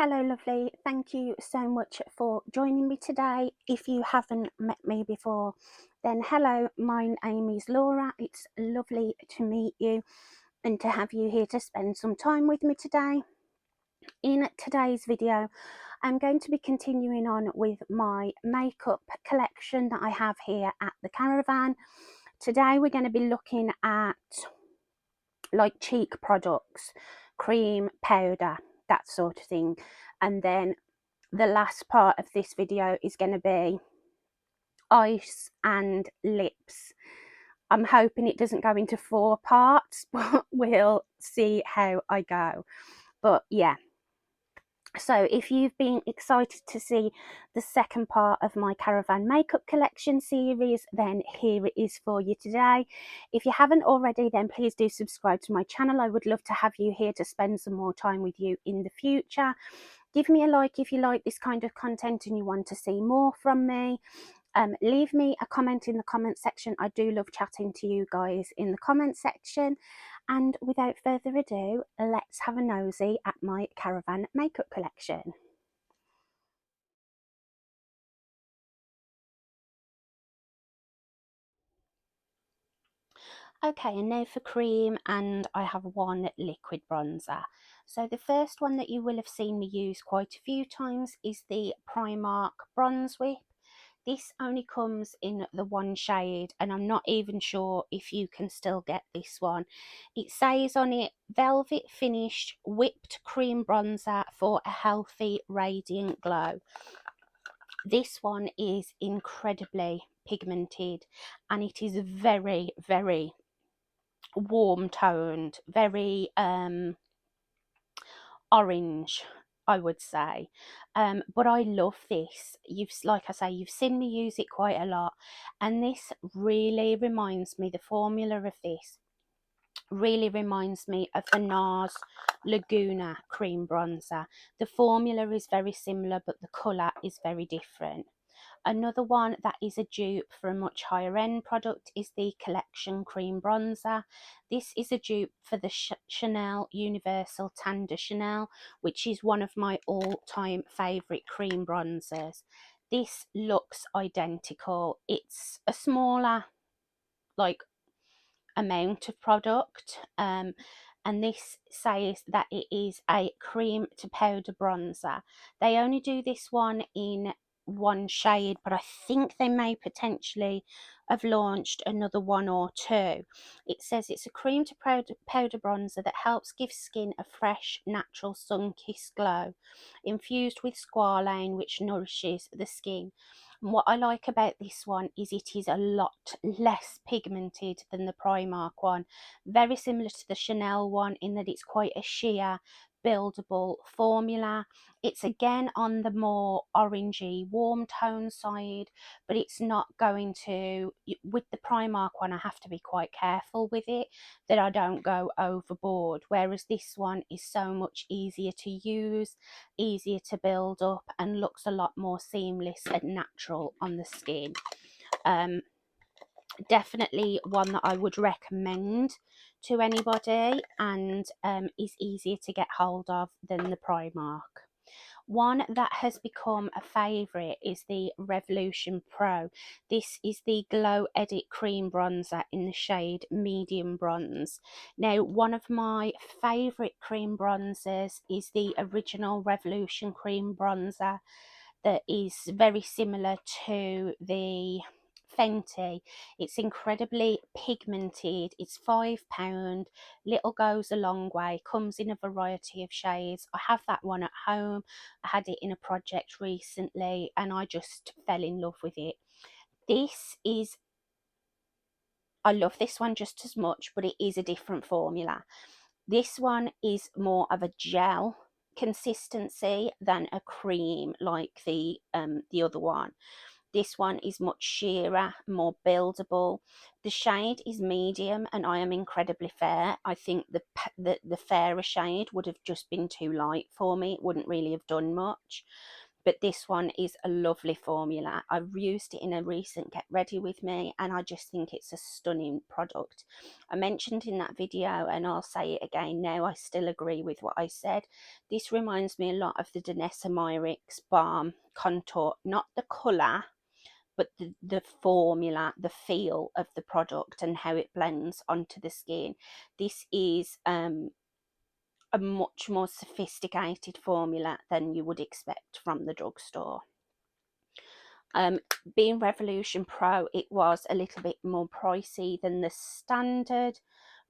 Hello lovely, thank you so much for joining me today. If you haven't met me before, then hello, my name is Laura. It's lovely to meet you and to have you here to spend some time with me today. In today's video, I'm going to be continuing on with my makeup collection that I have here at the Caravan. Today we're going to be looking at like cheek products, cream, powder, that sort of thing. And then the last part of this video is going to be eyes and lips. I'm hoping it doesn't go into 4 parts, but we'll see how I go. But yeah, so if you've been excited to see the second part of my Caravan makeup collection series, then here it is for you today. If you haven't already, then please do subscribe to my channel. I would love to have you here to spend some more time with you in the future. Give me a like if you like this kind of content and you want to see more from me. Leave me a comment in the comment section. I do love chatting to you guys in the comment section. And without further ado, let's have a nosy at my Caravan makeup collection. Okay, and now for cream, and I have one liquid bronzer. So the first one that you will have seen me use quite a few times is the Primark Bronze Whip. This only comes in the one shade, and I'm not even sure if you can still get this one. It says on it, velvet finished whipped cream bronzer for a healthy radiant glow. This one is incredibly pigmented, and it is very, very warm toned, very orange, I would say. But I love this. Like I say, you've seen me use it quite a lot, and this really reminds me, the formula of this really reminds me of the NARS Laguna cream bronzer. The formula is very similar, but the colour is very different. Another one that is a dupe for a much higher end product is the Collection Cream Bronzer. This is a dupe for the Chanel Universal Tan de Chanel, which is one of my all-time favourite cream bronzers. This looks identical. It's a smaller amount of product, and this says that it is a cream to powder bronzer. They only do this one in one shade, but I think they may potentially have launched another one or two. It says it's a cream to powder bronzer that helps give skin a fresh, natural, sun-kissed glow, infused with squalane, which nourishes the skin. And what I like about this one is it is a lot less pigmented than the Primark one. Very similar to the Chanel one in that it's quite a sheer, buildable formula. It's again on the more orangey, warm tone side, but it's not going to, with the Primark one, I have to be quite careful with it that I don't go overboard, whereas this one is so much easier to use, easier to build up, and looks a lot more seamless and natural on the skin. Definitely one that I would recommend to anybody, and is easier to get hold of than the Primark. One that has become a favourite is the Revolution Pro. This is the Glow Edit Cream Bronzer in the shade Medium Bronze. Now, one of my favourite cream bronzers is the original Revolution Cream Bronzer that is very similar to the Fenty. It's incredibly pigmented. It's £5. Little goes a long way. Comes in a variety of shades. I have that one at home. I had it in a project recently, and I just fell in love with it. I love this one just as much, but it is a different formula. This one is more of a gel consistency than a cream like the other one. This one is much sheerer, more buildable. The shade is medium, and I am incredibly fair. I think the fairer shade would have just been too light for me. It wouldn't really have done much. but this one is a lovely formula. I've used it in a recent Get Ready With Me, and I just think it's a stunning product. I mentioned in that video, and I'll say it again now, I still agree with what I said. This reminds me a lot of the Danessa Myricks Balm Contour, not the colour, but the formula, the feel of the product and how it blends onto the skin. This is a much more sophisticated formula than you would expect from the drugstore. Being Revolution Pro, it was a little bit more pricey than the standard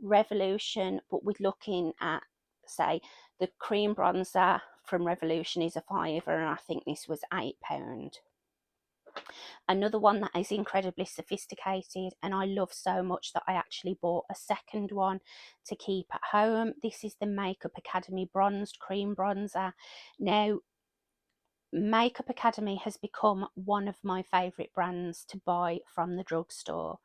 Revolution, but we're looking at, say, the cream bronzer from Revolution is a fiver, and I think this was £8. Another one that is incredibly sophisticated and I love so much that I actually bought a second one to keep at home. This is the Makeup Academy Bronzed Cream Bronzer. Now, Makeup Academy has become one of my favourite brands to buy from the drugstore.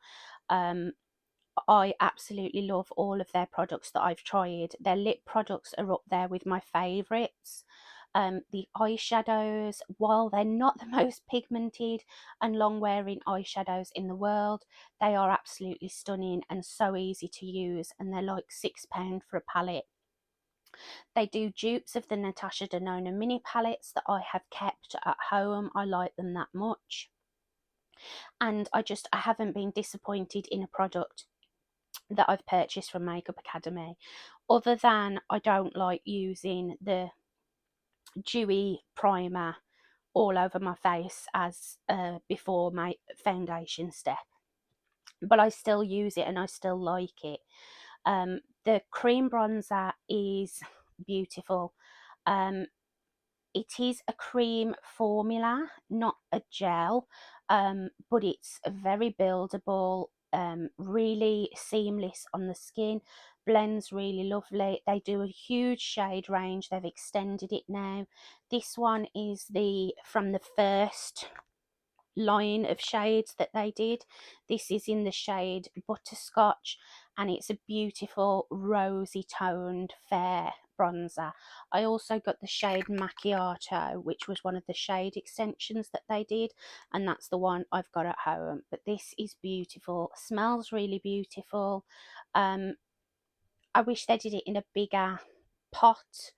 I absolutely love all of their products that I've tried. Their lip products are up there with my favourites. The eyeshadows, while they're not the most pigmented and long wearing eyeshadows in the world, they are absolutely stunning and so easy to use, and they're like £6 for a palette. They do dupes of the Natasha Denona mini palettes that I have kept at home. I like them that much, and I haven't been disappointed in a product that I've purchased from Makeup Academy, other than I don't like using the dewy primer all over my face as before my foundation step, but I still use it and I still like it. The cream bronzer is beautiful. It is a cream formula, not a gel, but it's very buildable, really seamless on the skin, blends really lovely. They do a huge shade range. They've extended it now. This one is from the first line of shades that they did. This is in the shade Butterscotch, and it's a beautiful rosy toned fair bronzer. I also got the shade Macchiato, which was one of the shade extensions that they did, and that's the one I've got at home. But this is beautiful, smells really beautiful. I wish they did it in a bigger pot,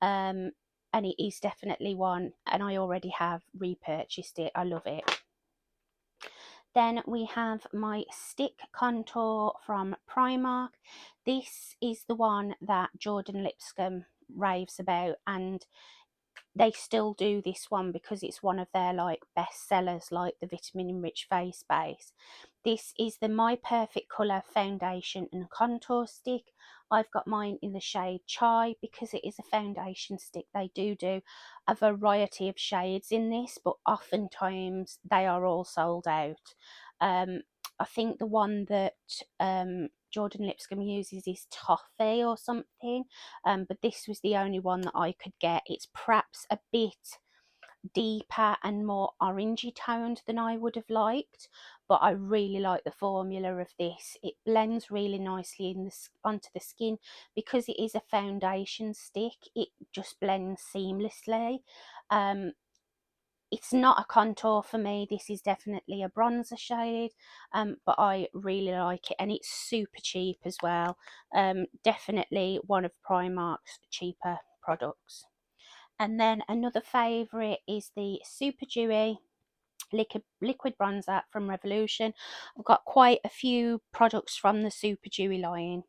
and it is definitely one, and I already have repurchased it. I love it. Then we have my stick contour from Primark. This is the one that Jordan Lipscomb raves about, and they still do this one because it's one of their like best sellers, like the vitamin enriched face base. This is the My Perfect Colour foundation and contour stick. I've got mine in the shade Chai because it is a foundation stick. They do a variety of shades in this, but oftentimes they are all sold out. I think the one that Jordan Lipscomb uses is toffee or something, but this was the only one that I could get. It's perhaps a bit deeper and more orangey toned than I would have liked, but I really like the formula of this. It blends really nicely onto the skin because it is a foundation stick. It just blends seamlessly. It's not a contour for me. This is definitely a bronzer shade, but I really like it, and it's super cheap as well. Definitely one of Primark's cheaper products. And then another favourite is the Super Dewy liquid bronzer from Revolution. I've got quite a few products from the Super Dewy line,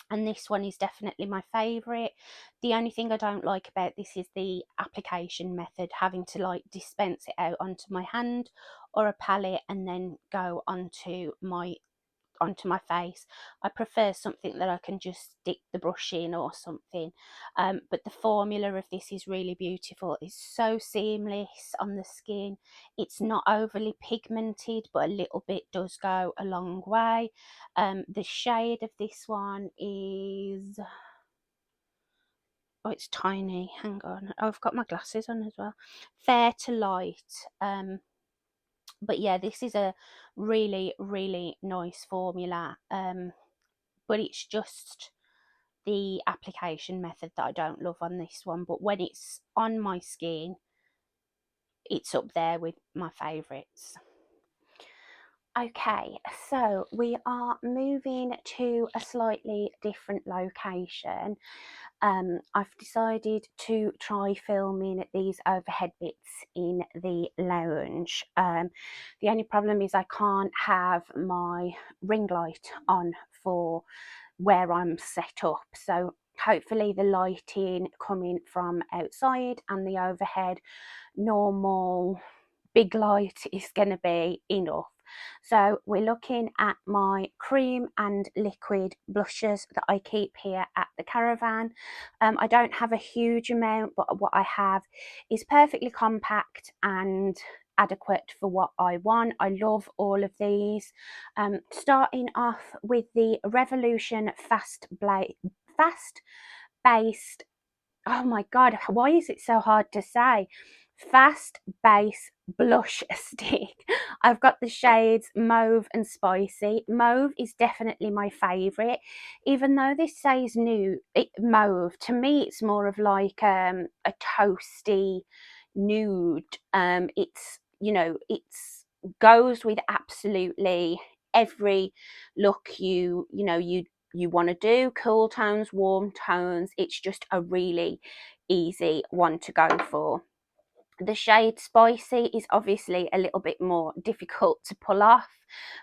and this one is definitely my favourite. The only thing I don't like about this is the application method, having to like dispense it out onto my hand or a palette and then go onto my face. I prefer something that I can just stick the brush in or something. But the formula of this is really beautiful. It's so seamless on the skin. It's not overly pigmented, but a little bit does go a long way. The shade of this one is, oh, it's tiny. Hang on. Oh, I've got my glasses on as well. Fair to Light. But yeah, this is a really, really nice formula. But it's just the application method that I don't love on this one. But when it's on my skin, it's up there with my favourites. Okay, so we are moving to a slightly different location. I've decided to try filming these overhead bits in the lounge. The only problem is I can't have my ring light on for where I'm set up. So hopefully the lighting coming from outside and the overhead normal big light is going to be enough. So we're looking at my cream and liquid blushes that I keep here at the Caravan. I don't have a huge amount, but what I have is perfectly compact and adequate for what I want. I love all of these. Starting off with the Revolution Fast Based, oh my god, why is it so hard to say? Fast Base Blush Stick. I've got the shades Mauve and Spicy. Mauve is definitely my favourite. Even though this says mauve, to me it's more of like a toasty nude. It's, you know, it's goes with absolutely every look you want to do. Cool tones, warm tones. It's just a really easy one to go for. The shade Spicy is obviously a little bit more difficult to pull off.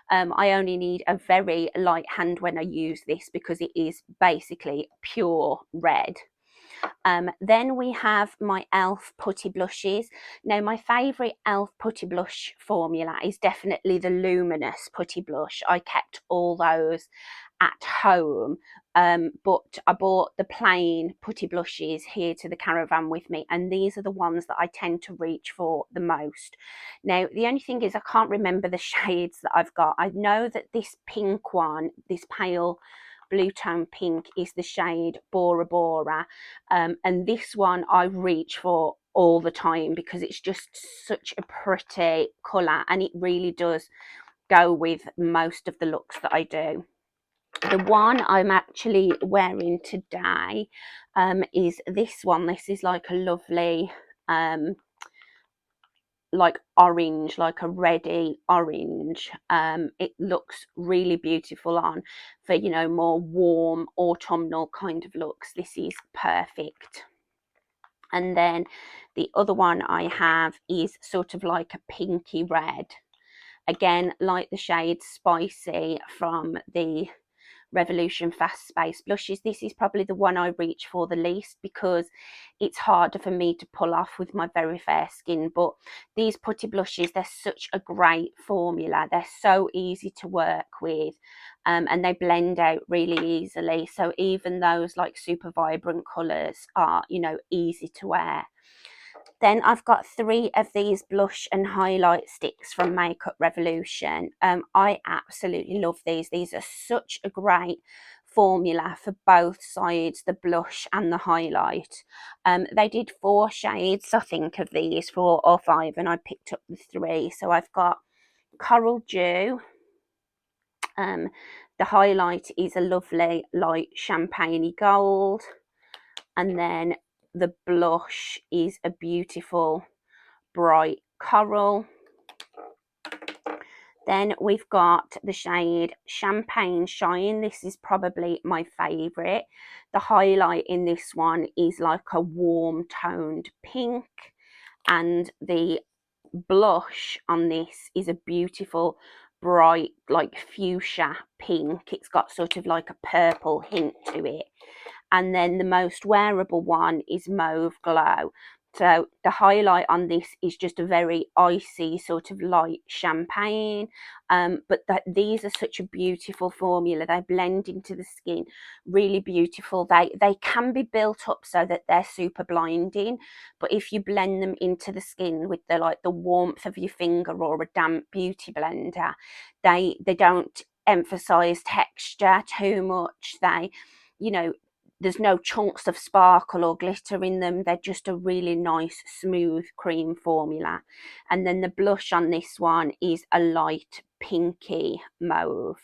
I only need a very light hand when I use this because it is basically pure red. Then we have my e.l.f. putty blushes. Now my favourite e.l.f. putty blush formula is definitely the luminous putty blush. I kept all those at home, but I bought the plain putty blushes here to the Caravan with me, and these are the ones that I tend to reach for the most. Now the only thing is I can't remember the shades that I've got. I know that this pink one, this pale blue tone pink, is the shade Bora Bora, and this one I reach for all the time because it's just such a pretty colour and it really does go with most of the looks that I do. The one I'm actually wearing today is this one. This is like a lovely like orange, like a reddy orange. It looks really beautiful on for, you know, more warm autumnal kind of looks. This is perfect. And then the other one I have is sort of like a pinky red, again like the shade Spicy from the Revolution Fast Space blushes. This is probably the one I reach for the least because it's harder for me to pull off with my very fair skin. But these putty blushes, they're such a great formula. They're so easy to work with, and they blend out really easily. So even those like super vibrant colours are, you know, easy to wear. Then I've got 3 of these blush and highlight sticks from Makeup Revolution. I absolutely love these. These are such a great formula for both sides, the blush and the highlight. They did 4 shades, I think, of these, 4 or 5, and I picked up the 3. So I've got Coral Dew. The highlight is a lovely light champagne gold, and then the blush is a beautiful bright coral. Then we've got the shade Champagne Shine. This is probably my favourite. The highlight in this one is like a warm toned pink, and the blush on this is a beautiful bright like fuchsia pink. It's got sort of like a purple hint to it. And then the most wearable one is Mauve Glow. So the highlight on this is just a very icy sort of light champagne, but these are such a beautiful formula. They blend into the skin really beautiful. They can be built up so that they're super blinding, but if you blend them into the skin with the warmth of your finger or a damp beauty blender, they don't emphasize texture too much. They, you know, there's no chunks of sparkle or glitter in them. They're just a really nice smooth cream formula. And then the blush on this one is a light pinky mauve.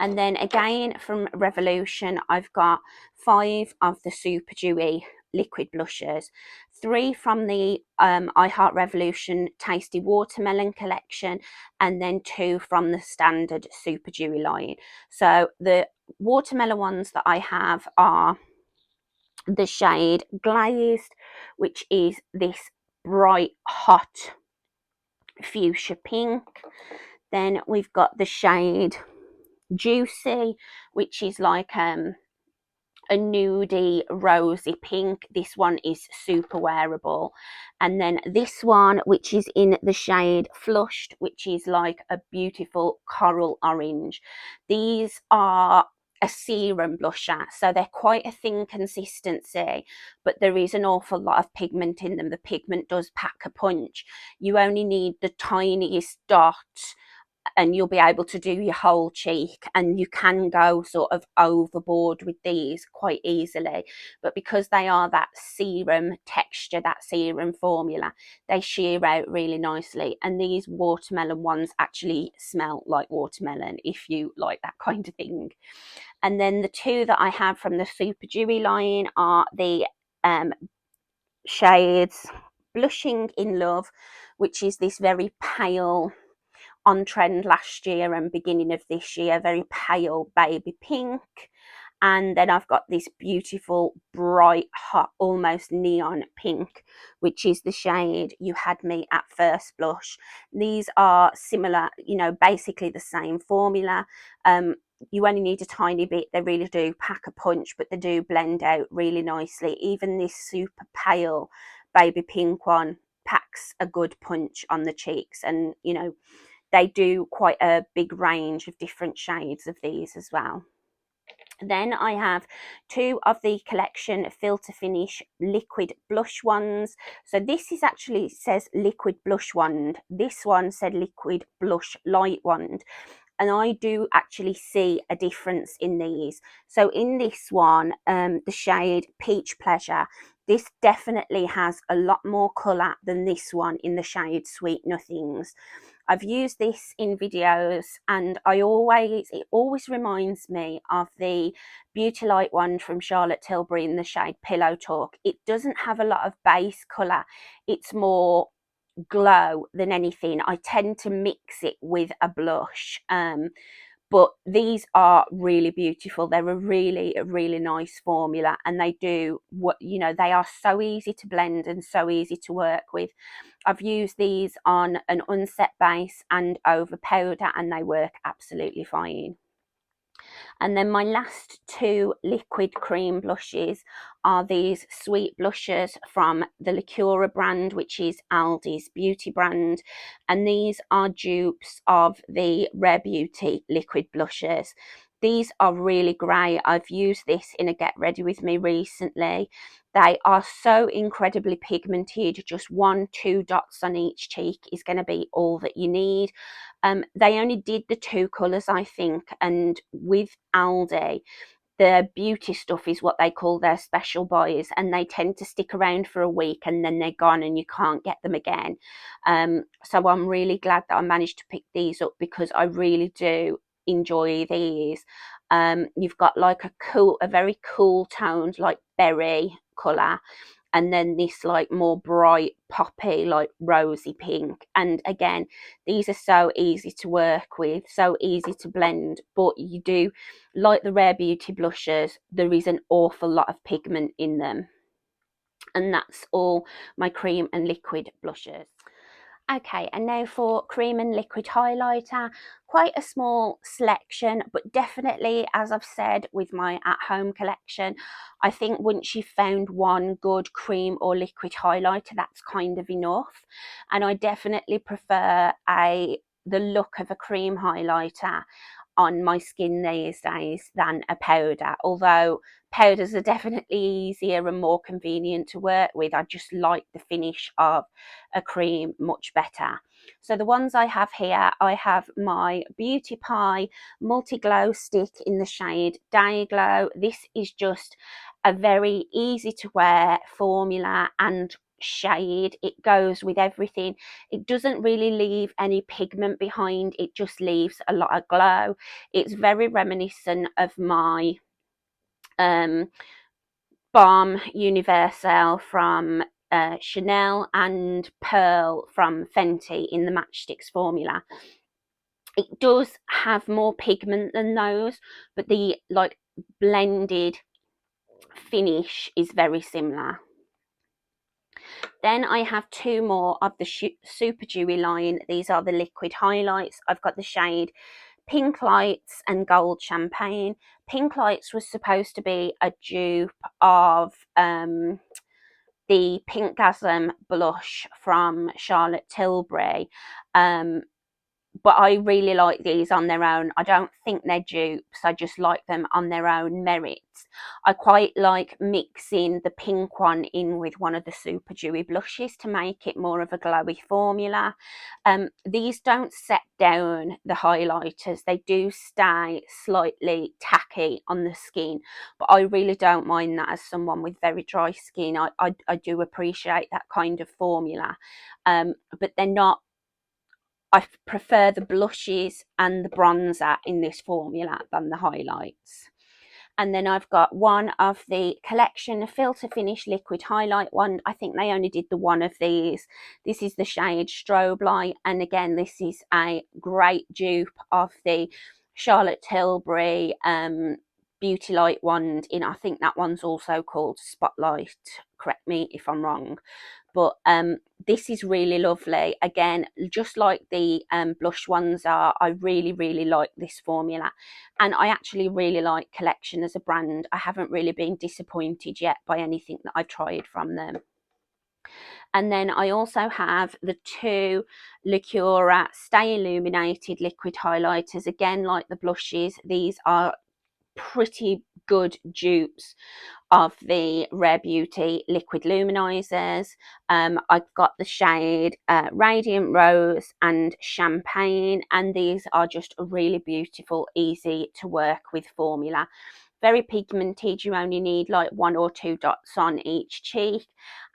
And then again from Revolution, I've got 5 of the Super Dewy liquid blushes, 3 from the I Heart Revolution Tasty Watermelon collection, and then 2 from the standard Super Dewy line. So the watermelon ones that I have are the shade Glazed, which is this bright hot fuchsia pink. Then we've got the shade Juicy, which is like a nudie rosy pink. This one is super wearable. And then this one, which is in the shade Flushed, which is like a beautiful coral orange. These are a serum blusher, so they're quite a thin consistency, but there is an awful lot of pigment in them. The pigment does pack a punch. You only need the tiniest dot and you'll be able to do your whole cheek, and you can go sort of overboard with these quite easily, but because they are that serum texture, that serum formula, they sheer out really nicely. And these watermelon ones actually smell like watermelon, if you like that kind of thing. And then the 2 that I have from the Super Dewy line are the shades Blushing in Love, which is this very pale, on trend last year and beginning of this year, very pale baby pink. And then I've got this beautiful bright hot almost neon pink, which is the shade You Had Me at First Blush. These are similar, you know, basically the same formula. You only need a tiny bit. They really do pack a punch, but they do blend out really nicely. Even this super pale baby pink one packs a good punch on the cheeks, and you know, they do quite a big range of different shades of these as well. Then I have 2 of the collection Filter Finish liquid blush ones. So this is actually says liquid blush wand. This one said liquid blush light wand. And I do actually see a difference in these. So in this one, the shade Peach Pleasure, this definitely has a lot more colour than this one in the shade Sweet Nothings. I've used this in videos, and it always reminds me of the Beauty Light one from Charlotte Tilbury in the shade Pillow Talk. It doesn't have a lot of base colour. It's more glow than anything. I tend to mix it with a blush. But these are really beautiful. They're a really nice formula, and they do what, you know, they are so easy to blend and so easy to work with. I've used these on an unset base and over powder, and they work absolutely fine. And then my last 2 liquid cream blushes are these sweet blushes from the Lacura brand, which is Aldi's beauty brand. And these are dupes of the Rare Beauty liquid blushes. These are really great. I've used this in a Get Ready With Me recently. They are so incredibly pigmented. Just 1-2 dots on each cheek is going to be all that you need. They only did the 2 colours, I think, and with Aldi, their beauty stuff is what they call their special buys, and they tend to stick around for a week and then they're gone and you can't get them again. So I'm really glad that I managed to pick these up, because I really do enjoy these. You've got like a very cool toned like berry colour, and then this like more bright poppy like rosy pink. And again, these are so easy to work with, so easy to blend, but you do, like the Rare Beauty blushes, there is an awful lot of pigment in them. And that's all my cream and liquid blushes. Okay, and now for cream and liquid highlighter. Quite a small selection, but definitely, as I've said with my at-home collection, I think once you've found one good cream or liquid highlighter, that's kind of enough. And I definitely prefer the look of a cream highlighter on my skin these days than a powder, although powders are definitely easier and more convenient to work with. I just like the finish of a cream much better. So the ones I have here, I have my Beauty Pie Multi Glow Stick in the shade Day Glow. This is just a very easy to wear formula and shade. It goes with everything. It doesn't really leave any pigment behind, it just leaves a lot of glow. It's very reminiscent of my Balm Universal from Chanel, and Pearl from Fenty in the Matchsticks formula. It does have more pigment than those, but the like blended finish is very similar. Then I have two more of the Super Dewy line. These are the liquid highlights. I've got the shade Pink Lights and Gold Champagne. Pink Lights was supposed to be a dupe of the Pinkgasm blush from Charlotte Tilbury. But I really like these on their own. I don't think they're dupes. I just like them on their own merits. I quite like mixing the pink one in with one of the Super Dewy blushes to make it more of a glowy formula. These don't set down the highlighters. They do stay slightly tacky on the skin, but I really don't mind that as someone with very dry skin. I do appreciate that kind of formula. But they're not, I prefer the blushes and the bronzer in this formula than the highlights. And then I've got one of the collection Filter Finish liquid highlight one. I think they only did the one of these. This is the shade Strobe Light, and again this is a great dupe of the Charlotte Tilbury Beauty Light wand in, I think that one's also called Spotlight, correct me if I'm wrong. But this is really lovely. Again, just like the blush ones are, I really like this formula. And I actually really like Collection as a brand. I haven't really been disappointed yet by anything that I've tried from them. And then I also have the two Lacura Stay Illuminated liquid highlighters. Again, like the blushes, these are pretty good dupes of the Rare Beauty liquid luminizers. I've got the shade Radiant Rose and Champagne, and these are just a really beautiful, easy to work with formula. Very pigmented. You only need like 1 or 2 dots on each cheek,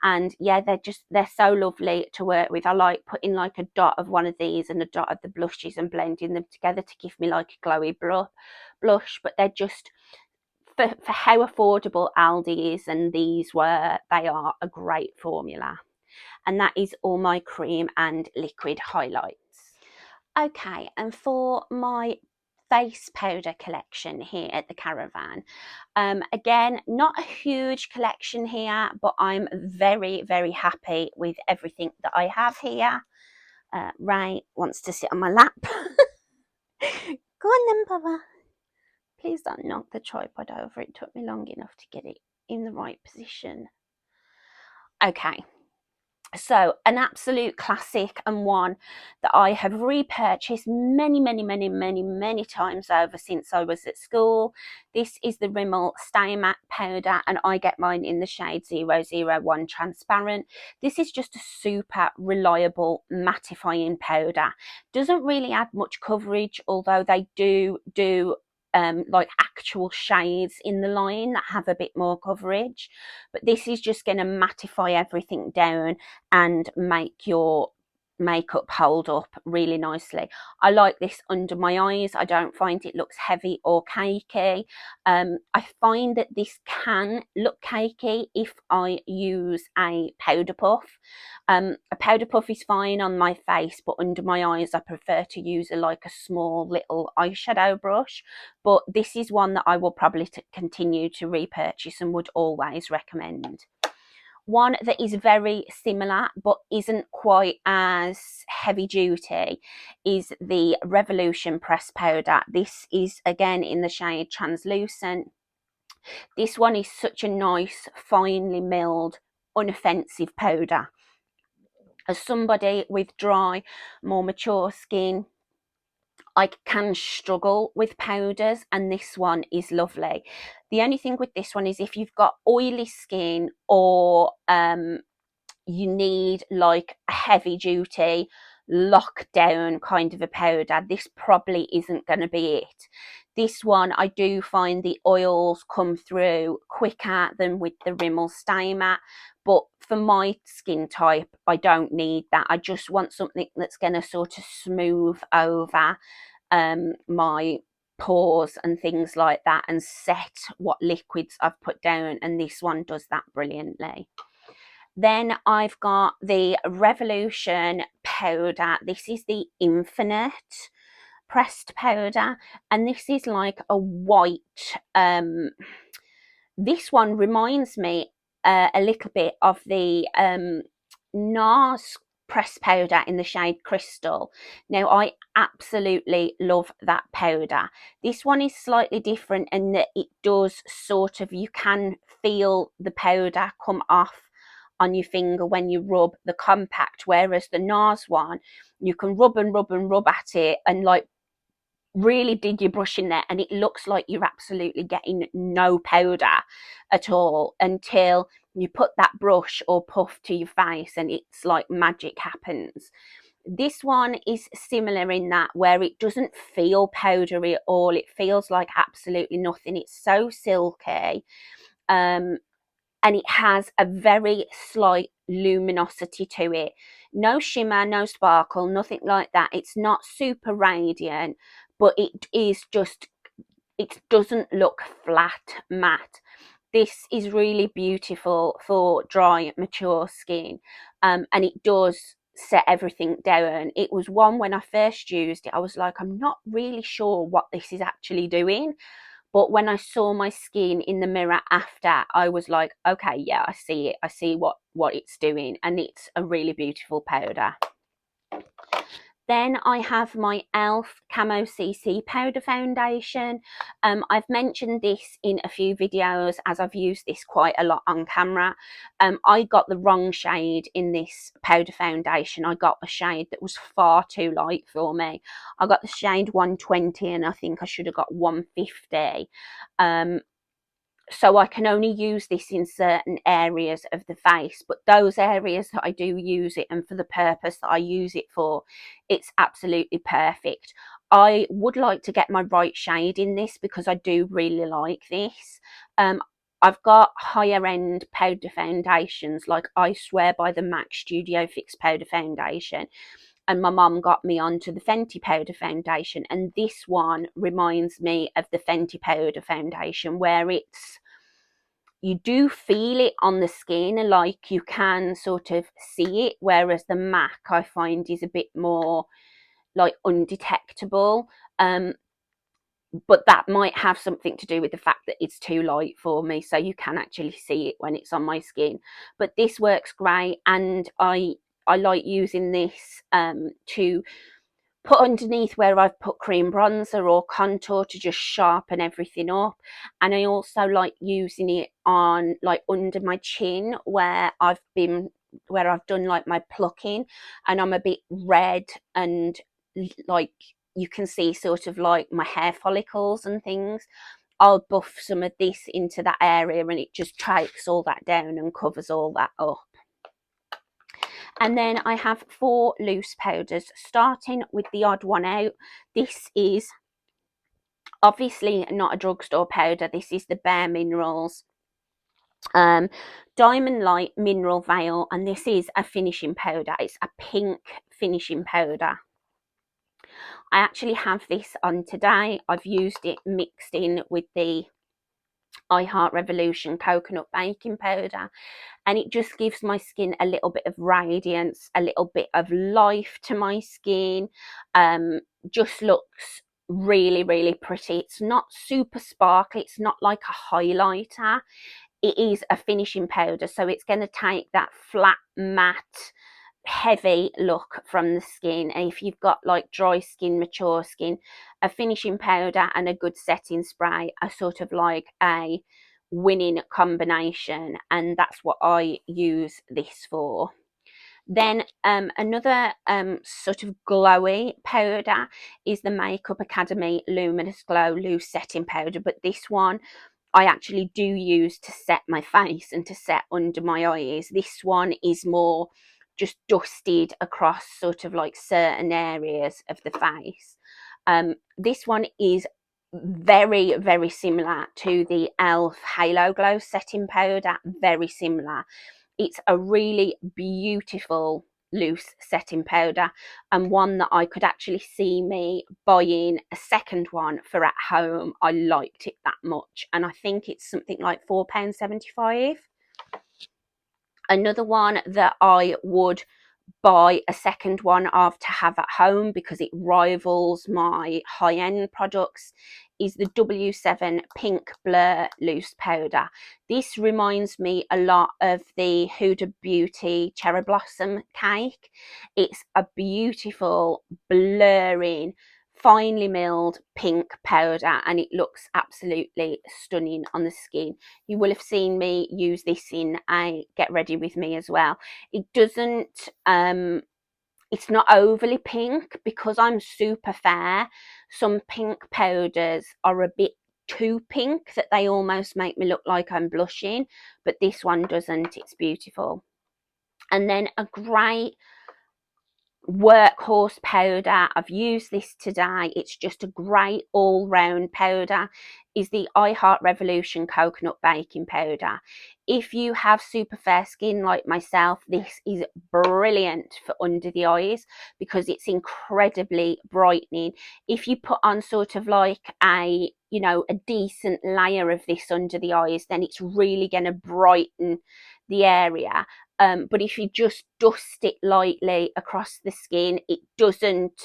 and yeah, they're so lovely to work with. I like putting like a dot of one of these and a dot of the blushes and blending them together to give me like a glowy blush. But they're just, for how affordable Aldi is and these were, they are a great formula. And that is all my cream and liquid highlights. Okay, and for my face powder collection here at the Caravan, again, not a huge collection here, but I'm very happy with everything that I have here. Ray wants to sit on my lap. Go on then, Bubba. Please don't knock the tripod over. It took me long enough to get it in the right position. Okay, so an absolute classic, and one that I have repurchased many times over since I was at school. This is the Rimmel Stay Matte powder, and I get mine in the shade 001 transparent. This is just a super reliable mattifying powder. Doesn't really add much coverage, although they do like actual shades in the line that have a bit more coverage, but this is just going to mattify everything down and make your makeup hold up really nicely. I like this under my eyes. I don't find it looks heavy or cakey. I find that this can look cakey if I use a powder puff. A powder puff is fine on my face, but under my eyes I prefer to use like a small little eyeshadow brush. But this is one that I will probably continue to repurchase and would always recommend. One that is very similar but isn't quite as heavy duty is the Revolution Press Powder. This is again in the shade Translucent. This one is such a nice, finely milled, unoffensive powder. As somebody with dry, more mature skin, I can struggle with powders, and this one is lovely. The only thing with this one is if you've got oily skin, or you need like a heavy duty lockdown kind of a powder, this probably isn't going to be it. This one, I do find the oils come through quicker than with the Rimmel Stay Matte, but for my skin type, I don't need that. I just want something that's going to sort of smooth over my pores and things like that and set what liquids I've put down, and this one does that brilliantly. Then I've got the Revolution powder. This is the Infinite pressed powder, and this is like a white, this one reminds me a little bit of the NARS pressed powder in the shade Crystal. Now, I absolutely love that powder. This one is slightly different in that it does sort of, you can feel the powder come off on your finger when you rub the compact, whereas the NARS one, you can rub and rub and rub at it and like really dig your brush in there, and it looks like you're absolutely getting no powder at all until you put that brush or puff to your face, and it's like magic happens. This one is similar in that where it doesn't feel powdery at all. It feels like absolutely nothing. It's so silky, and it has a very slight luminosity to it. No shimmer, no sparkle, nothing like that. It's not super radiant, but it is just, it doesn't look flat matte. This is really beautiful for dry, mature skin, and it does set everything down. It was one, when I first used it, I was like, I'm not really sure what this is actually doing. But when I saw my skin in the mirror after, I was like, okay, yeah, I see it. I see what it's doing. And it's a really beautiful powder. Then I have my e.l.f. Camo CC Powder Foundation. I've mentioned this in a few videos as I've used this quite a lot on camera. I got the wrong shade in this powder foundation. I got a shade that was far too light for me. I got the shade 120 and I think I should have got 150. So I can only use this in certain areas of the face, but those areas that I do use it and for the purpose that I use it for, it's absolutely perfect. I would like to get my right shade in this because I do really like this. I've got higher end powder foundations, like I swear by the MAC Studio Fix powder foundation, and my mum got me onto the Fenty powder foundation, and this one reminds me of the Fenty powder foundation, where it's, you do feel it on the skin, like you can sort of see it, whereas the MAC I find is a bit more like undetectable. But that might have something to do with the fact that it's too light for me, so you can actually see it when it's on my skin. But this works great, and I like using this to put underneath where I've put cream bronzer or contour to just sharpen everything up. And I also like using it on like under my chin where I've done like my plucking and I'm a bit red, and like you can see sort of like my hair follicles and things. I'll buff some of this into that area and it just takes all that down and covers all that up. And then I have 4 loose powders, starting with the odd one out. This is obviously not a drugstore powder. This is the Bare Minerals Diamond Light Mineral Veil, and this is a finishing powder. It's a pink finishing powder. I actually have this on today. I've used it mixed in with the I Heart Revolution coconut baking powder, and it just gives my skin a little bit of radiance, a little bit of life to my skin. Just looks really, really pretty. It's not super sparkly. It's not like a highlighter. It is a finishing powder, so it's going to take that flat, matte, heavy look from the skin. And if you've got like dry skin, mature skin, a finishing powder and a good setting spray are sort of like a winning combination, and that's what I use this for. Then another sort of glowy powder is the Makeup Academy Luminous Glow Loose Setting Powder, but this one I actually do use to set my face and to set under my eyes. This one is more just dusted across sort of like certain areas of the face. This one is very, very similar to the e.l.f. Halo Glow setting powder, very similar. It's a really beautiful loose setting powder, and one that I could actually see me buying a second one for at home. I liked it that much, and I think it's something like £4.75. Another one that I would buy a second one of to have at home because it rivals my high-end products is the W7 Pink Blur Loose Powder. This reminds me a lot of the Huda Beauty Cherry Blossom cake. It's a beautiful blurring, finely milled pink powder, and it looks absolutely stunning on the skin. You will have seen me use this in a Get Ready With Me as well. It doesn't it's not overly pink because I'm super fair. Some pink powders are a bit too pink that they almost make me look like I'm blushing, but this one doesn't. It's beautiful. And then a great workhorse powder, I've used this today, it's just a great all-round powder, is the I Heart Revolution Coconut Baking Powder. If you have super fair skin like myself, this is brilliant for under the eyes because it's incredibly brightening. If you put on sort of like a, you know, a decent layer of this under the eyes, then it's really going to brighten the area. But if you just dust it lightly across the skin, it doesn't,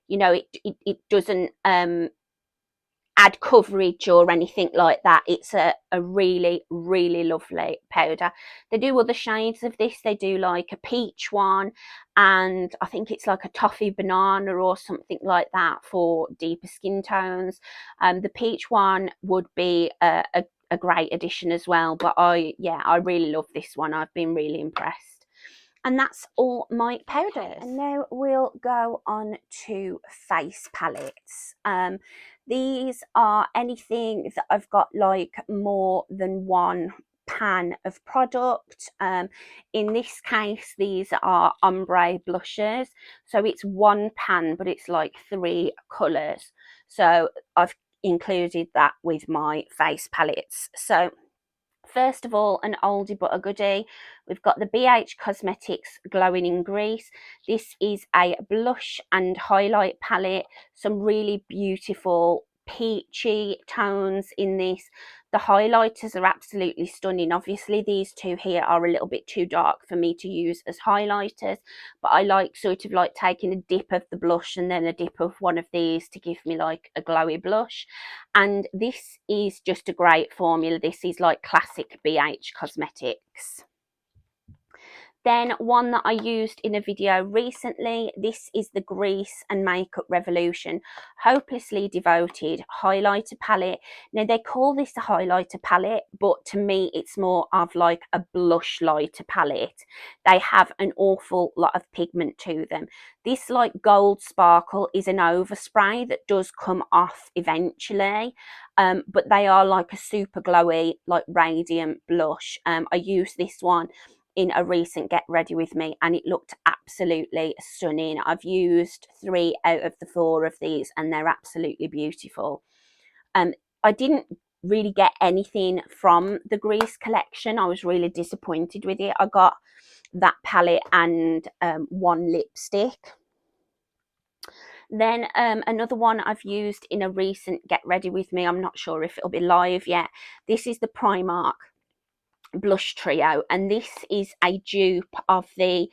you know, it doesn't add coverage or anything like that. It's a really, really lovely powder. They do other shades of this. They do like a peach one, and I think it's like a toffee banana or something like that for deeper skin tones. The peach one would be a great addition as well, but I really love this one. I've been really impressed. And that's all my powders. And now we'll go on to face palettes. These are anything that I've got like more than one pan of product. In this case, these are ombre blushes. So it's one pan, but it's like 3 colours. So I've included that with my face palettes. So first of all, an oldie but a goodie. We've got the BH Cosmetics Glowing in Grease. This is a blush and highlight palette. Some really beautiful peachy tones in this. The highlighters are absolutely stunning. Obviously, these two here are a little bit too dark for me to use as highlighters, but I like sort of like taking a dip of the blush and then a dip of one of these to give me like a glowy blush. And this is just a great formula. This is like classic BH Cosmetics. Then one that I used in a video recently, this is the Grease and Makeup Revolution Hopelessly Devoted Highlighter Palette. Now they call this a highlighter palette, but to me it's more of like a blush lighter palette. They have an awful lot of pigment to them. This like gold sparkle is an overspray that does come off eventually, but they are like a super glowy, like radiant blush. I used this one in a recent Get Ready With Me and it looked absolutely stunning. I've used 3 out of the 4 of these and they're absolutely beautiful. I didn't really get anything from the Grease collection. I was really disappointed with it. I got that palette and one lipstick. Then another one I've used in a recent Get Ready With Me, I'm not sure if it'll be live yet. This is the Primark Blush Trio, and this is a dupe of the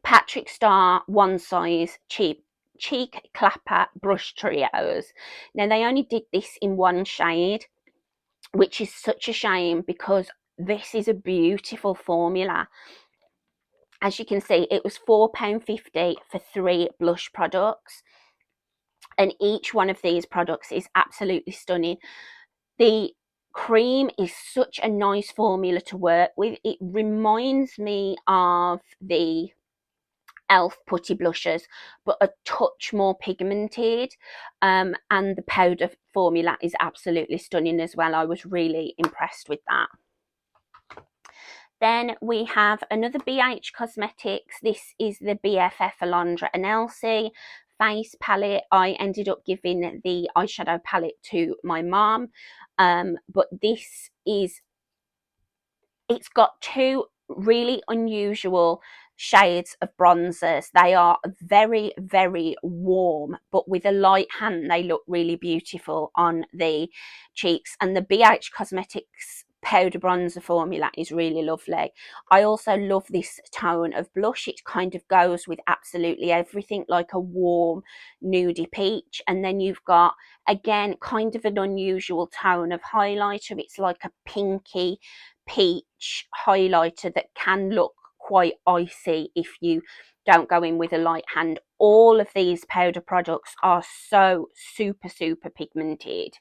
Patrick Star One Size Cheek Clapper Brush Trios. Now they only did this in one shade, which is such a shame because this is a beautiful formula. As you can see, it was £4.50 for 3 blush products, and each one of these products is absolutely stunning. The cream is such a nice formula to work with. It reminds me of the Elf putty blushes, but a touch more pigmented, and the powder formula is absolutely stunning as well. I was really impressed with that. Then we have another BH Cosmetics. This is the BFF Alondra and Elsie face palette. I ended up giving the eyeshadow palette to my mom, but this is, it's got 2 really unusual shades of bronzers. They are very, very warm, but with a light hand, they look really beautiful on the cheeks. And the BH Cosmetics powder bronzer formula is really lovely. I also love this tone of blush. It kind of goes with absolutely everything, like a warm nudie peach. And then you've got, again, kind of an unusual tone of highlighter. It's like a pinky peach highlighter that can look quite icy if you don't go in with a light hand. All of these powder products are so super, super pigmented.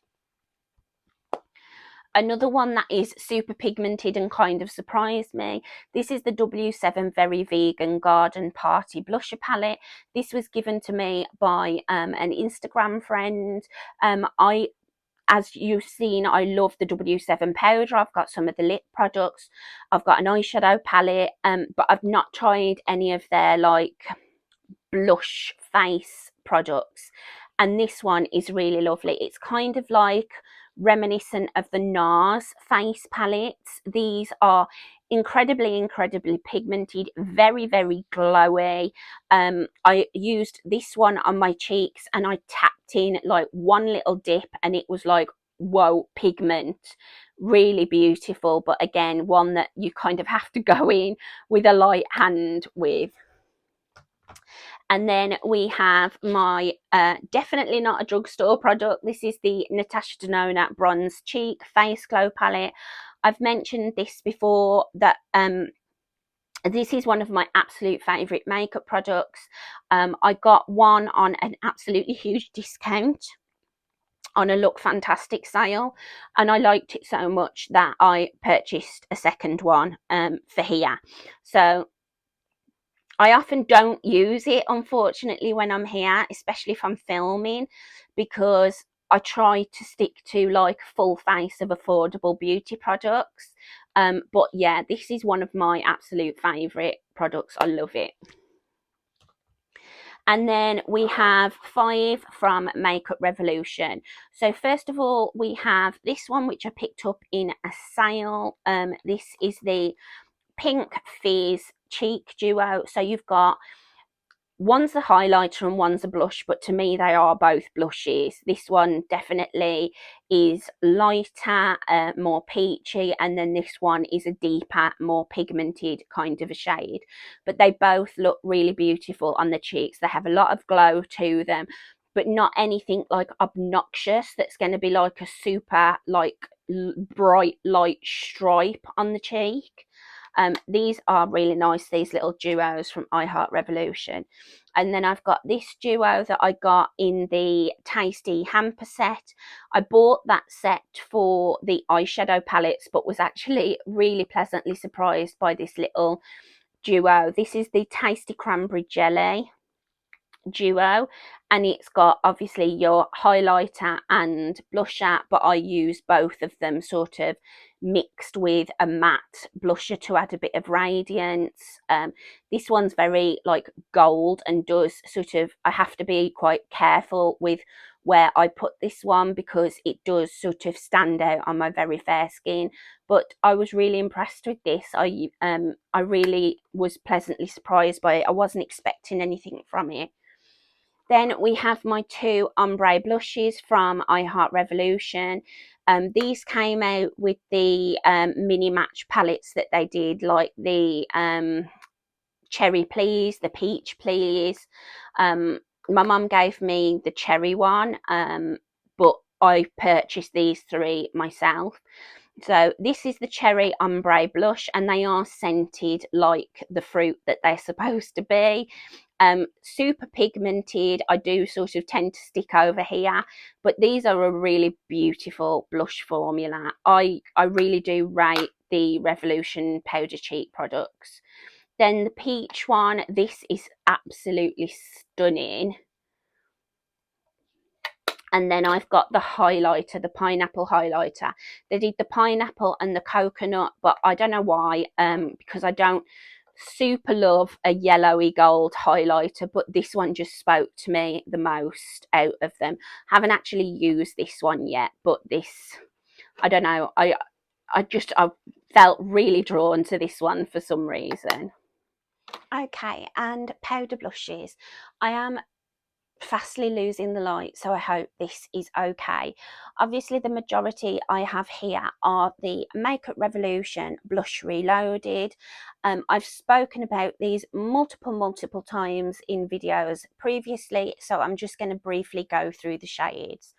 Another one that is super pigmented and kind of surprised me, this is the W7 Very Vegan Garden Party Blusher Palette. This was given to me by an Instagram friend. As you've seen, I love the W7 powder. I've got some of the lip products. I've got an eyeshadow palette, but I've not tried any of their like blush face products. And this one is really lovely. It's kind of like reminiscent of the NARS face palettes. These are incredibly pigmented, very, very glowy. I used this one on my cheeks and I tapped in like one little dip and it was like, whoa, pigment. Really beautiful, but again, one that you kind of have to go in with a light hand with. And then we have my definitely not a drugstore product. This is the Natasha Denona Bronze Cheek Face Glow Palette. I've mentioned this before, that this is one of my absolute favourite makeup products. I got one on an absolutely huge discount on a Look Fantastic sale, and I liked it so much that I purchased a second one for here. So I often don't use it, unfortunately, when I'm here, especially if I'm filming, because I try to stick to like full face of affordable beauty products. But yeah, this is one of my absolute favourite products. I love it. And then we have 5 from Makeup Revolution. So first of all, we have this one, which I picked up in a sale. This is the Pink Fizz Cheek Duo. So you've got, one's a highlighter and one's a blush, but to me they are both blushes. This one definitely is lighter, more peachy, and then this one is a deeper, more pigmented kind of a shade. But they both look really beautiful on the cheeks. They have a lot of glow to them, but not anything like obnoxious that's going to be like a super like bright light stripe on the cheek. These are really nice, these little duos from iHeart Revolution. And then I've got this duo that I got in the Tasty Hamper set. I bought that set for the eyeshadow palettes, but was actually really pleasantly surprised by this little duo. This is the Tasty Cranberry Jelly duo, and it's got obviously your highlighter and blusher, but I use both of them sort of mixed with a matte blusher to add a bit of radiance. This one's very like gold and does sort of, I have to be quite careful with where I put this one because it does sort of stand out on my very fair skin. But I was really impressed with this. I really was pleasantly surprised by it. I wasn't expecting anything from it. Then we have my 2 ombre blushes from iHeart Revolution. These came out with the mini match palettes that they did, like the Cherry Please, the Peach Please. My mum gave me the cherry one, but I purchased these 3 myself. So this is the Cherry Ombre Blush, and they are scented like the fruit that they're supposed to be. Super pigmented. I do sort of tend to stick over here, but these are a really beautiful blush formula. I really do rate the Revolution powder cheek products. Then the peach one, this is absolutely stunning. And then I've got the highlighter, the pineapple highlighter. They did the pineapple and the coconut, but I don't know why, because I don't super love a yellowy gold highlighter, but this one just spoke to me the most out of them. Haven't actually used this one yet, but this, I don't know, I felt really drawn to this one for some reason. Okay, and powder blushes. I am fastly losing the light, so I hope this is okay. Obviously the majority I have here are the Makeup Revolution Blush Reloaded. I've spoken about these multiple times in videos previously, so I'm just going to briefly go through the shades.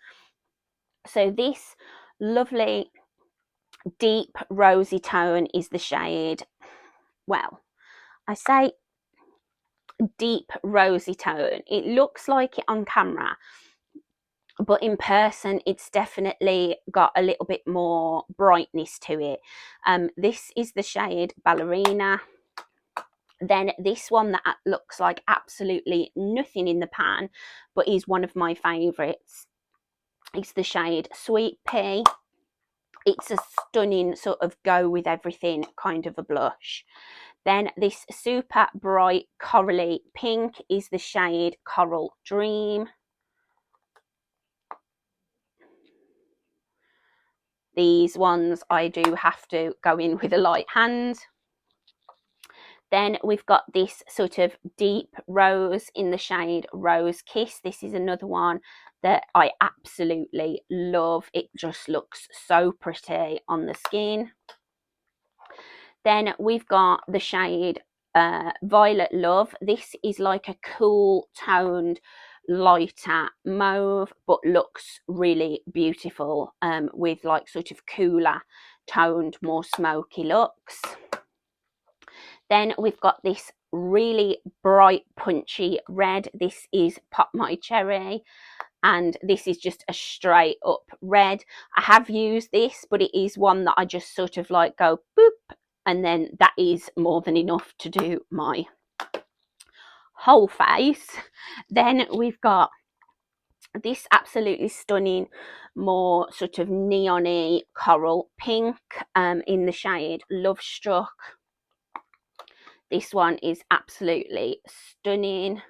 So this lovely deep rosy tone is the shade, well, I say deep rosy tone. It looks like it on camera, but in person it's definitely got a little bit more brightness to it. This is the shade Ballerina. Then this one that looks like absolutely nothing in the pan, but is one of my favourites. It's the shade Sweet Pea. It's a stunning sort of go with everything kind of a blush. Then this super bright corally pink is the shade Coral Dream. These ones I do have to go in with a light hand. Then we've got this sort of deep rose in the shade Rose Kiss. This is another one that I absolutely love. It just looks so pretty on the skin. Then we've got the shade Violet Love. This is like a cool toned lighter mauve, but looks really beautiful with like sort of cooler toned, more smoky looks. Then we've got this really bright punchy red. This is Pop My Cherry, and this is just a straight up red. I have used this, but it is one that I just sort of like go boop, and then that is more than enough to do my whole face. Then we've got this absolutely stunning, more sort of neon-y coral pink in the shade Love Struck. This one is absolutely stunning,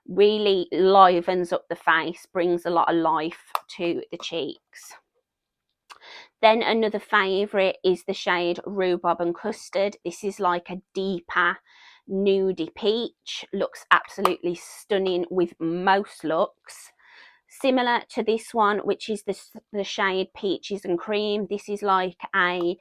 really livens up the face, brings a lot of life to the cheeks. Then another favourite is the shade Rhubarb and Custard. This is like a deeper nudie peach, looks absolutely stunning with most looks. Similar to this one, which is the shade Peaches and Cream. This is like a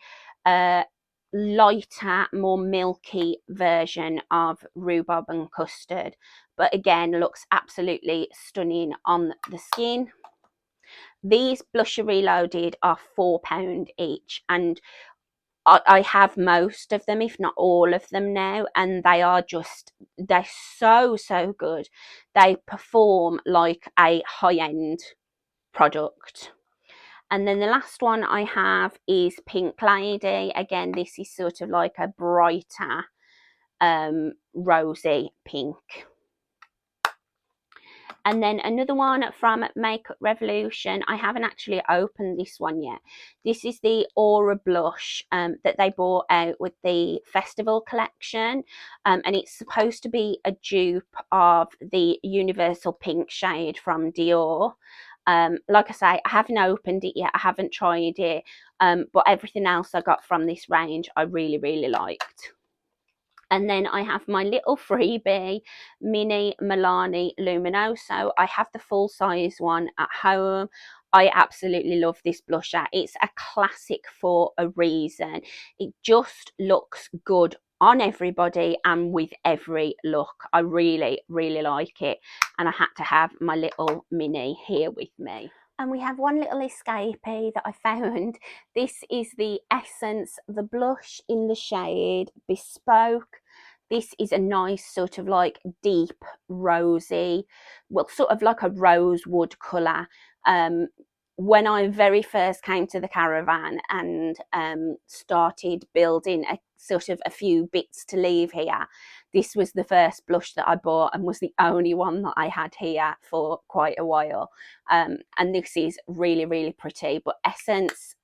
lighter, more milky version of Rhubarb and Custard, but again looks absolutely stunning on the skin. These Blusher Reloaded are £4 each, and I have most of them, if not all of them now, and they are just, they're so good. They perform like a high-end product. And then the last one I have is Pink Lady. Again, this is sort of like a brighter rosy pink. And then another one from Makeup Revolution. I haven't actually opened this one yet. This is the Aura Blush that they brought out with the festival collection. And it's supposed to be a dupe of the Universal Pink shade from Dior. Like I say, I haven't opened it yet. I haven't tried it. But everything else I got from this range, I really liked. And then I have my little freebie, Mini Milani Luminoso. I have the full size one at home. I absolutely love this blusher. It's a classic for a reason. It just looks good on everybody and with every look. I really like it. And I had to have my little mini here with me. And we have one little escapee that I found. This is the Essence, the blush in the shade Bespoke. This is a nice sort of like deep rosy, well, sort of like a rosewood colour. When I very first came to the Caravan and started building a sort of a few bits to leave here, this was the first blush that I bought and was the only one that I had here for quite a while. And this is really pretty, but Essence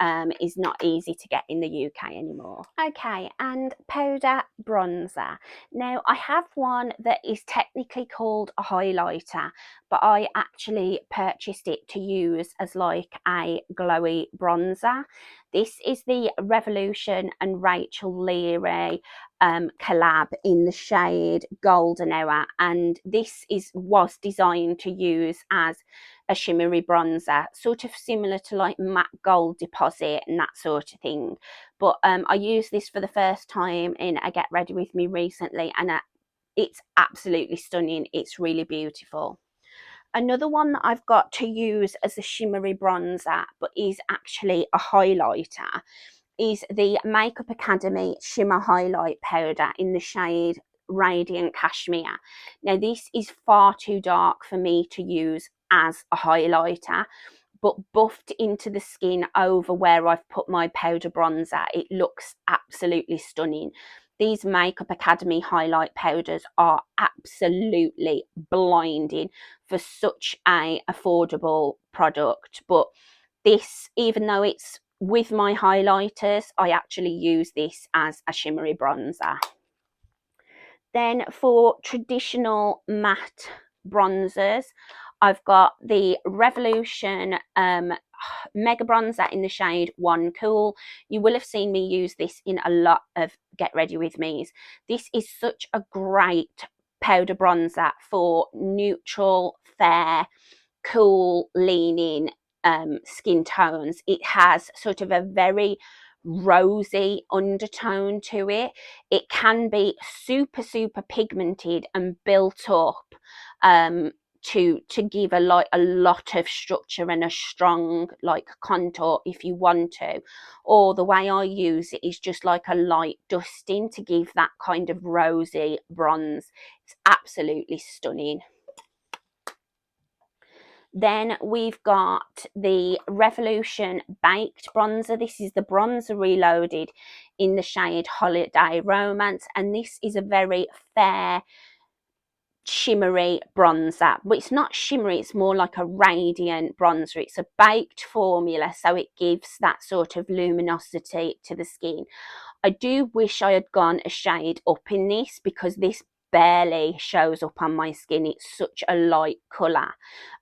is not easy to get in the UK anymore. Okay, and powder bronzer. Now I have one that is technically called a highlighter, but I actually purchased it to use as like a glowy bronzer. This is the Revolution and Rachel Leary collab in the shade Golden Hour, and this was designed to use as a shimmery bronzer, sort of similar to like matte gold deposit and that sort of thing. But I used this for the first time in a Get Ready With Me recently, and it's absolutely stunning. It's really beautiful. Another one that I've got to use as a shimmery bronzer, but is actually a highlighter, is the Makeup Academy Shimmer Highlight Powder in the shade Radiant Cashmere. Now, this is far too dark for me to use as a highlighter, but buffed into the skin over where I've put my powder bronzer, it looks absolutely stunning. These Makeup Academy highlight powders are absolutely blinding for such a affordable product. But this, even though it's with my highlighters, I actually use this as a shimmery bronzer. Then for traditional matte bronzers, I've got the Revolution Mega Bronzer in the shade One Cool. You will have seen me use this in a lot of Get Ready With Me's. This is such a great powder bronzer for neutral, fair, cool leaning skin tones. It has sort of a very rosy undertone to it. It can be super pigmented and built up to give a lot of structure and a strong like contour if you want to, or the way I use it is just like a light dusting to give that kind of rosy bronze. It's absolutely stunning. Then we've got the Revolution Baked Bronzer. This is the bronzer reloaded in the shade Holiday Romance, and this is a very fair shimmery bronzer, but it's not shimmery, it's more like a radiant bronzer. It's a baked formula, so it gives that sort of luminosity to the skin. I do wish I had gone a shade up in this, because this barely shows up on my skin. It's such a light colour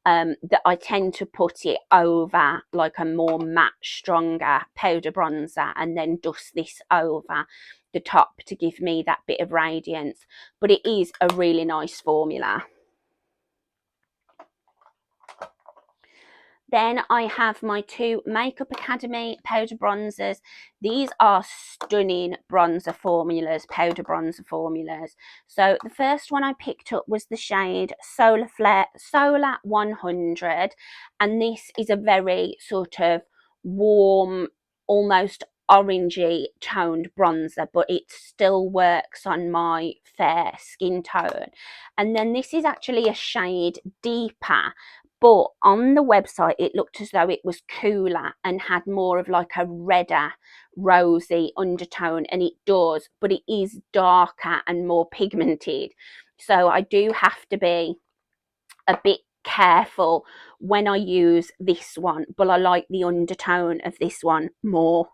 that I tend to put it over like a more matte, stronger powder bronzer and then dust this over the top to give me that bit of radiance. But it is a really nice formula. Then I have my two Makeup Academy powder bronzers. These are stunning bronzer formulas, powder bronzer formulas. So the first one I picked up was the shade Solar 100, and this is a very sort of warm, almost orangey toned bronzer, but it still works on my fair skin tone. And then this is actually a shade deeper, but on the website it looked as though it was cooler and had more of like a redder rosy undertone, and it does, but it is darker and more pigmented, so I do have to be a bit careful when I use this one. But I like the undertone of this one more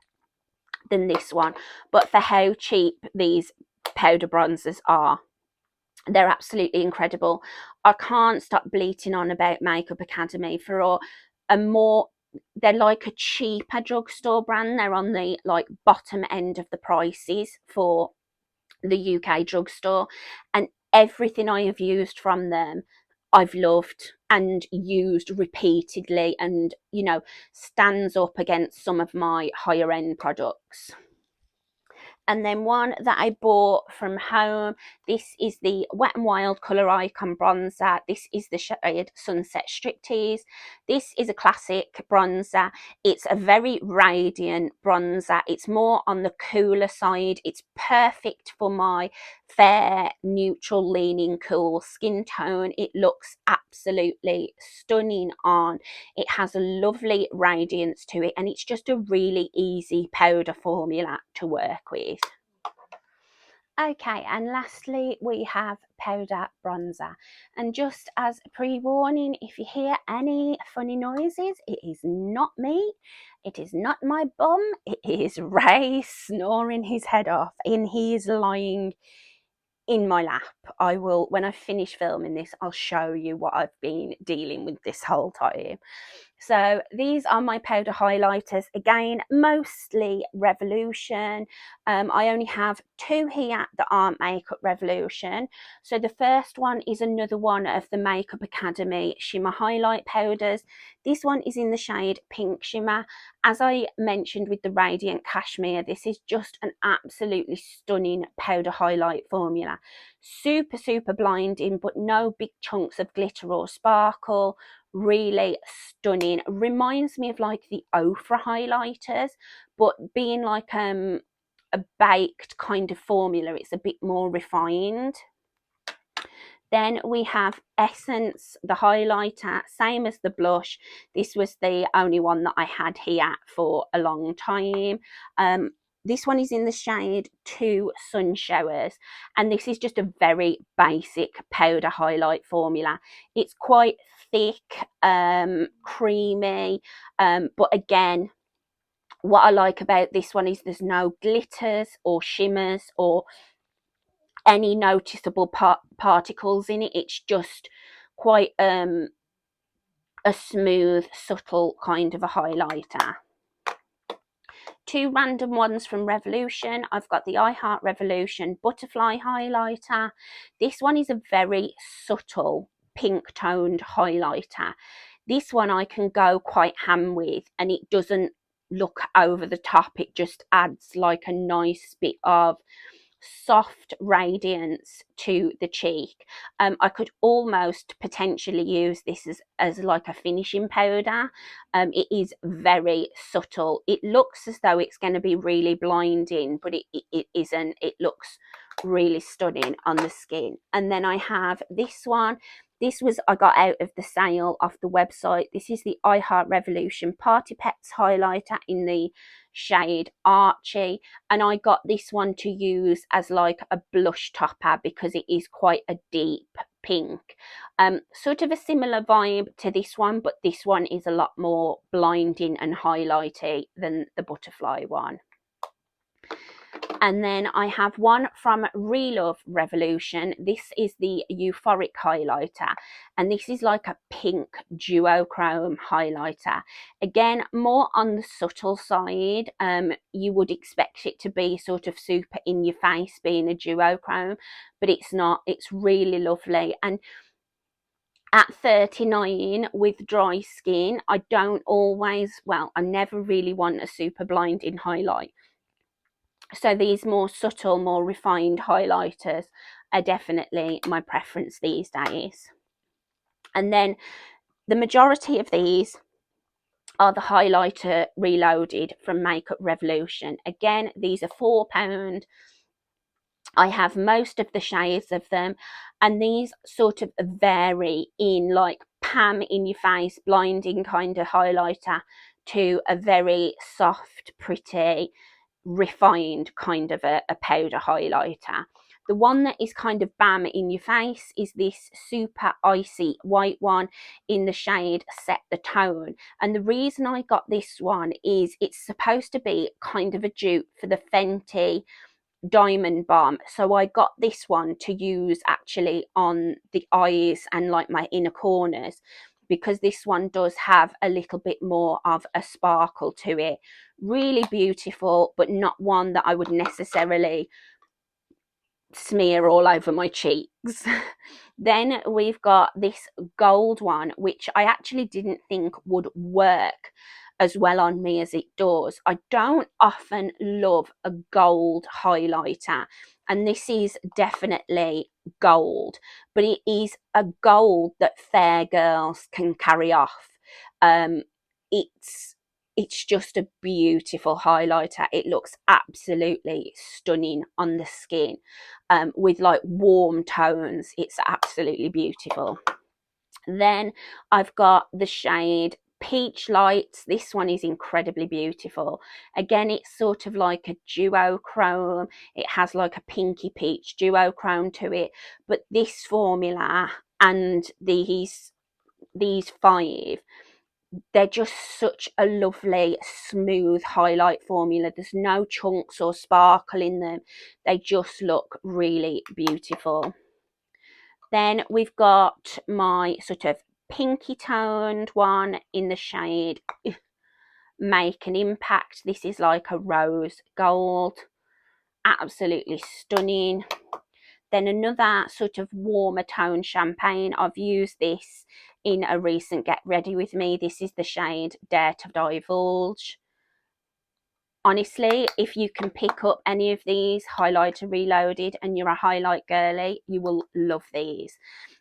than this one. But for how cheap these powder bronzers are, they're absolutely incredible. I can't stop bleating on about Makeup Academy for a more, they're like a cheaper drugstore brand. They're on the like bottom end of the prices for the UK drugstore, and everything I have used from them I've loved and used repeatedly, and you know, stands up against some of my higher end products. And then one that I bought from home, this is the Wet n Wild Colour Icon Bronzer. This is the shade Sunset Striptease. This is a classic bronzer. It's a very radiant bronzer. It's more on the cooler side. It's perfect for my fair, neutral leaning, cool skin tone. It looks absolutely stunning on. It has a lovely radiance to it, and it's just a really easy powder formula to work with. Okay, and lastly we have powder bronzer, and just as a pre-warning, if you hear any funny noises, it is not me, it is not my bum, it is Ray snoring his head off, and he is lying in my lap. I will, when I finish filming this, I'll show you what I've been dealing with this whole time. So these are my powder highlighters, again mostly Revolution. I only have two here that aren't Makeup Revolution. So the first one is another one of the Makeup Academy shimmer highlight powders. This one is in the shade Pink Shimmer. As I mentioned with the Radiant Cashmere, this is just an absolutely stunning powder highlight formula. Super, super blinding, but no big chunks of glitter or sparkle. Really stunning. Reminds me of like the Ofra highlighters, but being like a baked kind of formula, it's a bit more refined. Then we have Essence, the highlighter, same as the blush. This was the only one that I had here for a long time. This one is in the shade Two Sun Showers, and this is just a very basic powder highlight formula. It's quite thick, creamy, but again, what I like about this one is there's no glitters or shimmers or any noticeable particles in it. It's just quite a smooth, subtle kind of a highlighter. Two random ones from Revolution. I've got the I Heart Revolution Butterfly Highlighter. This one is a very subtle pink toned highlighter. This one I can go quite ham with, and it doesn't look over the top. It just adds like a nice bit of soft radiance to the cheek. I could almost potentially use this as like a finishing powder. It is very subtle. It looks as though it's going to be really blinding, but it isn't. It looks really stunning on the skin. And then I have this one. This was, I got out of the sale off the website. This is the I Heart Revolution Party Pets highlighter in the shade Archie, and I got this one to use as like a blush topper because it is quite a deep pink. Sort of a similar vibe to this one, but this one is a lot more blinding and highlighty than the butterfly one. And then I have one from Relove Revolution. This is the Euphoric highlighter, and this is like a pink duochrome highlighter. Again, more on the subtle side. You would expect it to be sort of super in your face, being a duochrome, but it's not. It's really lovely. And at 39 with dry skin, I don't always, well, I never really want a super blinding highlight. So these more subtle, more refined highlighters are definitely my preference these days. And then the majority of these are the highlighter reloaded from Makeup Revolution. Again, these are £4. I have most of the shades of them, and these sort of vary in like Pam in your face, blinding kind of highlighter to a very soft, pretty, refined kind of a powder highlighter. The one that is kind of bam in your face is this super icy white one in the shade Set the Tone. And the reason I got this one is it's supposed to be kind of a dupe for the Fenty Diamond Bomb. So I got this one to use actually on the eyes and like my inner corners, because this one does have a little bit more of a sparkle to it. Really beautiful, but not one that I would necessarily smear all over my cheeks. Then we've got this gold one, which I actually didn't think would work as well on me as it does. I don't often love a gold highlighter, and this is definitely gold, but it is a gold that fair girls can carry off. It's just a beautiful highlighter. It looks absolutely stunning on the skin, with like warm tones. It's absolutely beautiful. Then I've got the shade Peach Lights. This one is incredibly beautiful. Again, it's sort of like a duochrome. It has like a pinky peach duochrome to it, but this formula and these five, they're just such a lovely smooth highlight formula. There's no chunks or sparkle in them. They just look really beautiful. Then we've got my sort of pinky toned one in the shade Make an Impact. This is like a rose gold, absolutely stunning. Then another sort of warmer tone champagne. I've used this in a recent Get Ready With Me. This is the shade Dare to Divulge. Honestly, if you can pick up any of these, Highlighter Reloaded, and you're a highlight girly, you will love these.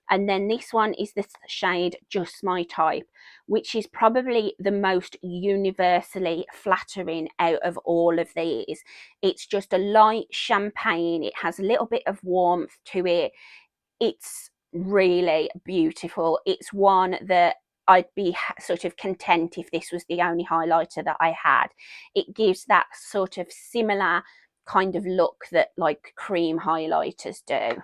And then this one is the shade Just My Type, which is probably the most universally flattering out of all of these. It's just a light champagne. It has a little bit of warmth to it. It's really beautiful. It's one that I'd be sort of content if this was the only highlighter that I had. It gives that sort of similar kind of look that like cream highlighters do.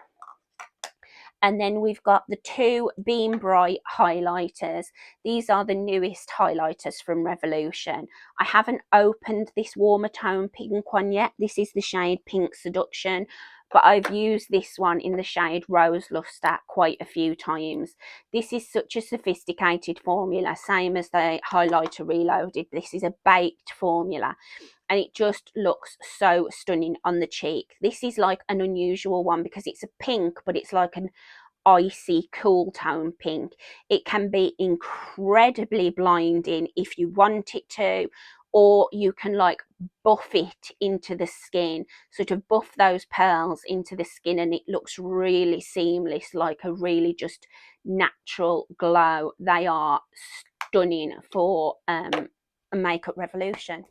And then we've got the two Beam Bright highlighters. These are the newest highlighters from Revolution. I haven't opened this warmer tone pink one yet. This is the shade Pink Seduction, but I've used this one in the shade Rose Luster quite a few times. This is such a sophisticated formula, same as the Highlighter Reloaded. This is a baked formula, and it just looks so stunning on the cheek. This is like an unusual one because it's a pink, but it's like an icy cool tone pink. It can be incredibly blinding if you want it to, or you can like buff it into the skin, sort of buff those pearls into the skin, and it looks really seamless, like a really just natural glow. They are stunning for a makeup revolution.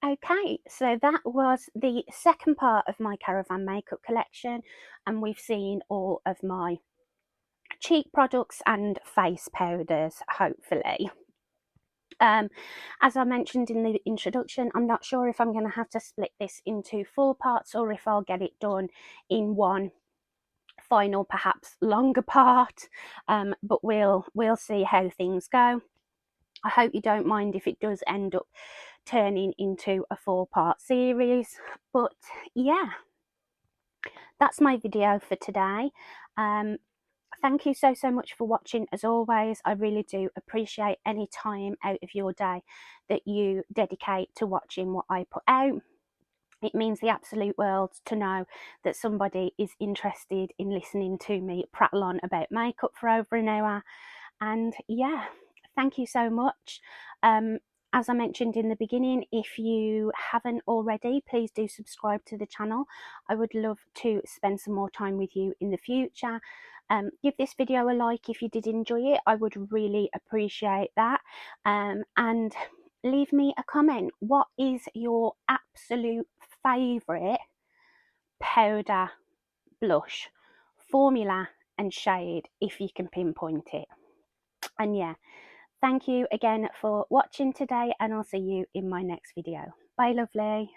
Okay, so that was the second part of my Caravan makeup collection, and we've seen all of my cheek products and face powders, hopefully. As I mentioned in the introduction, I'm not sure if I'm going to have to split this into 4 parts or if I'll get it done in one final, perhaps longer part, but we'll see how things go. I hope you don't mind if it does end up turning into a 4-part series, but yeah, that's my video for today. Thank you so much for watching. As always, I really do appreciate any time out of your day that you dedicate to watching what I put out. It means the absolute world to know that somebody is interested in listening to me prattle on about makeup for over an hour. And yeah, thank you so much. As I mentioned in the beginning, if you haven't already, please do subscribe to the channel. I would love to spend some more time with you in the future. Give this video a like if you did enjoy it. I would really appreciate that. And leave me a comment. What is your absolute favourite powder, blush, formula and shade, if you can pinpoint it? And yeah, thank you again for watching today, and I'll see you in my next video. Bye, lovely.